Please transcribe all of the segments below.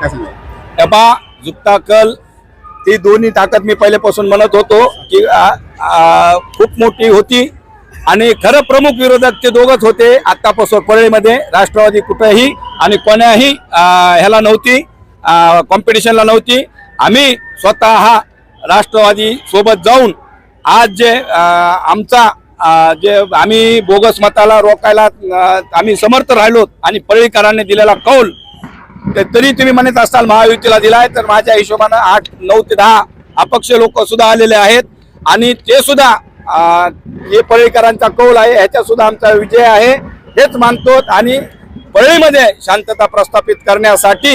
काय सांगाल? झुकता कल ती दोन्ही ताकद मी पहिल्यापासून म्हणत होतो की खूप मोठी होती आणि खरं प्रमुख विरोधक ते दोघच होते. आतापासून परळीमध्ये राष्ट्रवादी कुठेही आणि कोणाही ह्याला नव्हती, कॉम्पिटिशनला नव्हती. आम्ही स्वतः राष्ट्रवादी सोबत जाऊन आज जे आमचा जे आम्ही बोगस मताला रोकायला आम्ही समर्थ राहिलो आणि परळीकरांनी दिलेला कौल तरी तुम्ही म्हणत असाल महायुतीला दिलाय, तर माझ्या हिशोबानं 8, 9 ते 10 अपक्ष लोक सुद्धा आलेले आहेत आणि ते सुद्धा हे परळीकरांचा कौल आहे, ह्याच्या सुद्धा आमचा विजय आहे हेच मानतो. आणि परळीमध्ये शांतता प्रस्थापित करण्यासाठी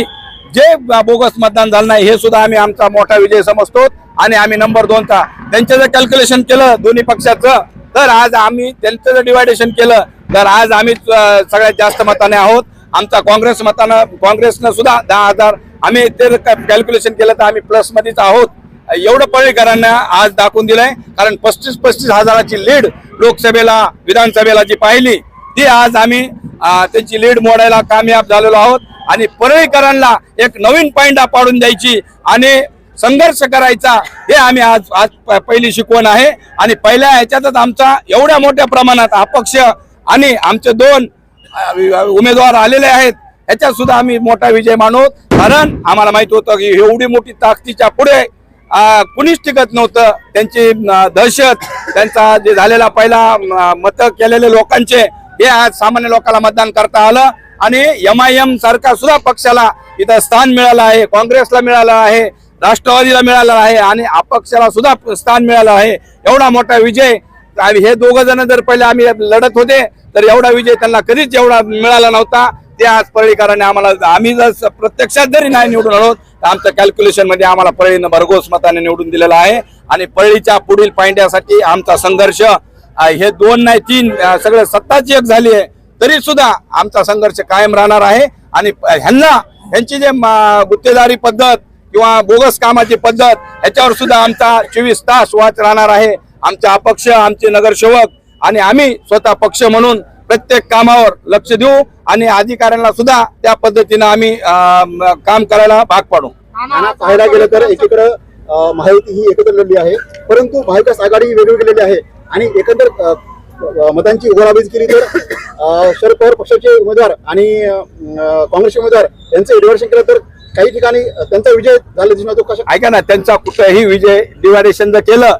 जे बोगस मतदान झालं नाही हे सुद्धा आम्ही आमचा मोठा विजय समजतो. आणि आम्ही नंबर 2चा त्यांचं जर कॅल्क्युलेशन केलं दोन्ही पक्षाचं, तर आज आम्ही त्यांचं जर डिवायडेशन केलं तर आज आम्ही सगळ्यात जास्त मताने आहोत. आमचा काँग्रेसनं सुद्धा 10,000 आम्ही ते कॅल्क्युलेशन केलं तर आम्ही प्लस मध्येच आहोत. एवढं परळीकरांना आज दाखवून दिलंय. कारण 35-35 हजाराची लीड लोकसभेला विधानसभेला जी पाहिली ती आज आम्ही त्यांची लीड मोडायला कामयाब झालेलो आहोत. आणि परळीकरांना एक नवीन पायंडा पाडून द्यायची आणि संघर्ष करायचा हे आम्ही आज पहिली शिकवण आहे. आणि पहिल्या ह्याच्यातच आमचा एवढ्या मोठ्या प्रमाणात अपक्ष आणि आमचे 2 उमेदवार आलेले आहेत ह्याच्यात सुद्धा आम्ही मोठा विजय मानू. कारण आम्हाला माहित होतं की एवढी मोठी ताकदीच्या पुढे कुणीच टिकत नव्हतं. त्यांची दहशत, त्यांचा जे झालेला पहिला मत केलेले लोकांचे हे आज सामान्य लोकांना मतदान करता आलं. आणि MIM सारखा सुद्धा पक्षाला इथं स्थान मिळालं आहे, काँग्रेसला मिळालं आहे, राष्ट्रवादीला मिळालं आहे आणि अपक्षाला सुद्धा स्थान मिळालं आहे. एवढा मोठा विजय हे दोघं जण जर पहिले आम्ही लढत होते तर एवढा विजय त्यांना कधीच एवढा मिळाला नव्हता. ते आज परळीकरांनी आम्हाला, आम्ही जर प्रत्यक्षात जरी नाही निवडून आलो तर आमच्या कॅल्क्युलेशन मध्ये आम्हाला परळीनं भरघोस मताने निवडून दिलेला आहे. आणि परळीच्या पुढील पायंड्यासाठी आमचा संघर्ष हे 2 नाही 3 सगळे सत्ताची एक झाली आहे तरी सुद्धा आमचा संघर्ष कायम राहणार आहे. आणि ह्यांची जे गुत्तेदारी पद्धत किंवा बोगस कामाची पद्धत ह्याच्यावर सुद्धा आमचा 24 तास वाच राहणार आहे. आमचे अपक्ष, आमचे नगरसेवक आणि आम्ही स्वतः पक्ष म्हणून प्रत्येक कामावर लक्ष देऊ आणि अधिकाऱ्यांना सुद्धा त्या पद्धतीने आम्ही काम करायला भाग पाडू. पाहायला गेलं तर एकीकडे महायुती ही एकत्र लढली आहे, परंतु महाविकास आघाडी ही वेगळी केलेली आहे. आणि एकंदर मतांची ओघळाबीज केली तर शरद पवार पक्षाचे उमेदवार आणि काँग्रेसचे उमेदवार यांचं डिव्हायडेशन केलं तर काही ठिकाणी त्यांचा विजय झाला दिसतो. कशा ऐका ना, त्यांचा कुठेही विजय डिव्हायडेशन जर केलं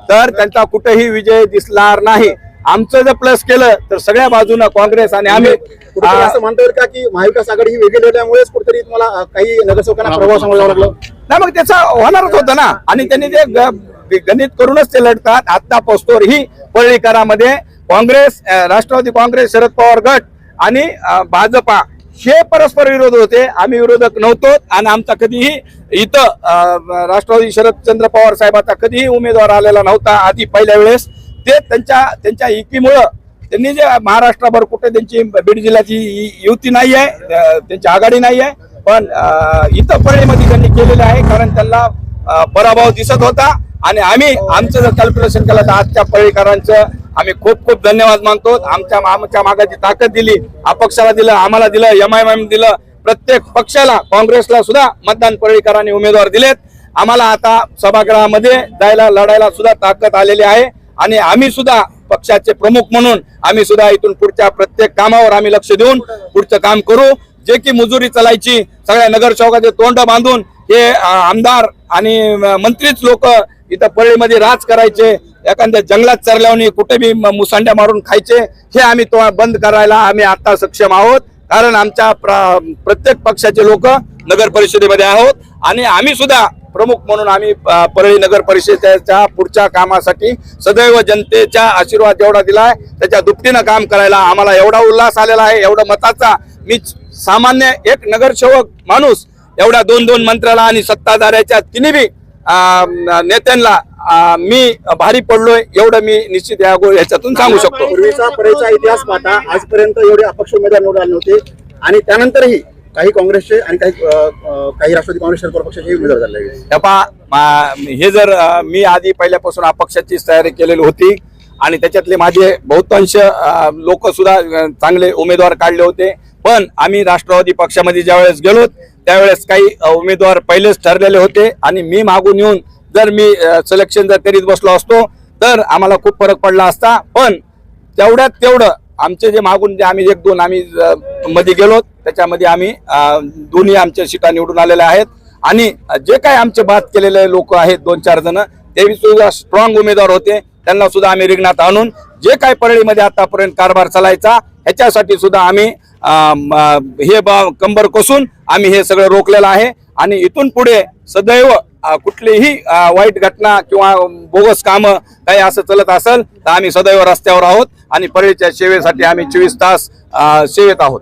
तर त्यांचा कुठेही विजय दिसणार नाही. आमचं जर प्लस केलं तर सगळ्या बाजूनं काँग्रेस आणि आम्ही असं म्हणता येईल का की महाविकास आघाडी ही वेगळी लढल्यामुळेच कुठेतरी तुम्हाला काही नगरसेवकांना प्रभाव समजावं लागलं? नाही, मग त्याचा होणारच होतं ना. आणि त्यांनी ते गणित करूनच ते लढतात. आता पोस्टवर ही परळीकरामध्ये काँग्रेस, राष्ट्रवादी काँग्रेस, शरद पवार गट आणि भाजपा हे परस्पर विरोध होते. आम्ही विरोधक नव्हतो आणि आमचा कधीही इथं राष्ट्रवादी शरदचंद्र पवार साहेबांचा कधीही उमेदवार आलेला नव्हता आधी पहिल्या वेळेस. ते त्यांच्या एकीमुळं त्यांनी जे महाराष्ट्रभर कुठे त्यांची बीड जिल्ह्याची युती नाही आहे, त्यांची आघाडी नाही आहे, पण इथं परळीमध्ये त्यांनी केलेले आहे. कारण त्यांना पराभव दिसत होता आणि आम्ही आमचं जर कॅल्क्युलेशन केलं तर आजच्या परळीकरांचं आम्ही खूप खूप धन्यवाद मानतो. आमच्या मागाची ताकद दिली, अपक्षाला दिलं, आम्हाला दिलं, MIM दिलं, प्रत्येक पक्षाला, काँग्रेसला सुद्धा मतदान परळीकरांनी उमेदवार दिलेत. आम्हाला आता सभागृहामध्ये जायला लढायला सुद्धा ताकद आलेली आहे. आणि आम्ही सुद्धा पक्षाचे प्रमुख म्हणून आम्ही सुद्धा इथून पुढच्या प्रत्येक कामावर आम्ही लक्ष देऊन पुढचं काम करू. जे की मुजुरी चालायची, सगळ्या नगरसेवकाचे तोंड बांधून हे आमदार आणि मंत्रीच लोक इथं परळीमध्ये राज करायचे, एखाद्या जंगलात चरल्याने कुठे बी मुसांड्या मारून खायचे, हे आम्ही तो बंद करायला आम्ही आता सक्षम आहोत. कारण आमच्या प्रत्येक पक्षाचे लोक नगर परिषदेमध्ये आहोत आणि आम्ही सुद्धा प्रमुख म्हणून आम्ही परळी नगर परिषदेच्या पुढच्या कामासाठी सदैव जनतेचा आशीर्वाद जेवढा दिलाय त्याच्या दुपटीनं काम करायला आम्हाला एवढा उल्हास आलेला आहे. एवढा मताचा मी सामान्य एक नगरसेवक माणूस एवढ्या 2-2 मंत्र्याला आणि सत्ताधाऱ्याच्या तिन्ही नेत्यांना मी भारी पडलोय एवढं मी निश्चित याच्यातून सांगू शकतो. पूर्वीचा परळीचा इतिहास पाहता आजपर्यंत एवढे अपक्ष उमेदवार निवडून आले नव्हते आणि त्यानंतरही काही काँग्रेसचे आणि काही राष्ट्रवादी काँग्रेस शरद पवार पक्षाचे उमेदवार झाले. हे जर मी आधी पहिल्यापासून अपक्षाची तयारी केलेली होती आणि त्याच्यातले माझे बहुतांश लोक सुद्धा चांगले उमेदवार काढले होते. पण आम्ही राष्ट्रवादी पक्षामध्ये ज्यावेळेस गेलो त्यावेळेस काही उमेदवार पहिलेच ठरलेले होते आणि मी मागून येऊन जर मी सिलेक्शन जर करीत बसलो असतो तर आम्हाला खूप फरक पडला असता. पण तेवढ्यात तेवढं आमचे जे मागून जे आम्ही 1-2 आम्ही मध्ये गेलो त्याच्यामध्ये आम्ही दोन्ही आमच्या सीटा निवडून आलेल्या आहेत. आणि जे काही आमचे बात केलेले लोक आहेत 2-4 जण ते सुद्धा स्ट्रॉंग उमेदवार होते. त्यांना सुद्धा आम्ही रिंगणात आणून जे काही परळीमध्ये आतापर्यंत कारभार चालायचा ह्याच्यासाठी सुद्धा आम्ही कंबर कसून आम्ही हे सगळं रोखलेलं आहे. आणि इथून पुढे सदैव कुठलीही वाईट घटना किंवा बोगस कामं काही असं चलत असेल तर आम्ही सदैव रस्त्यावर आहोत आणि परळीच्या सेवेसाठी आम्ही 24 तास सेवेत आहोत.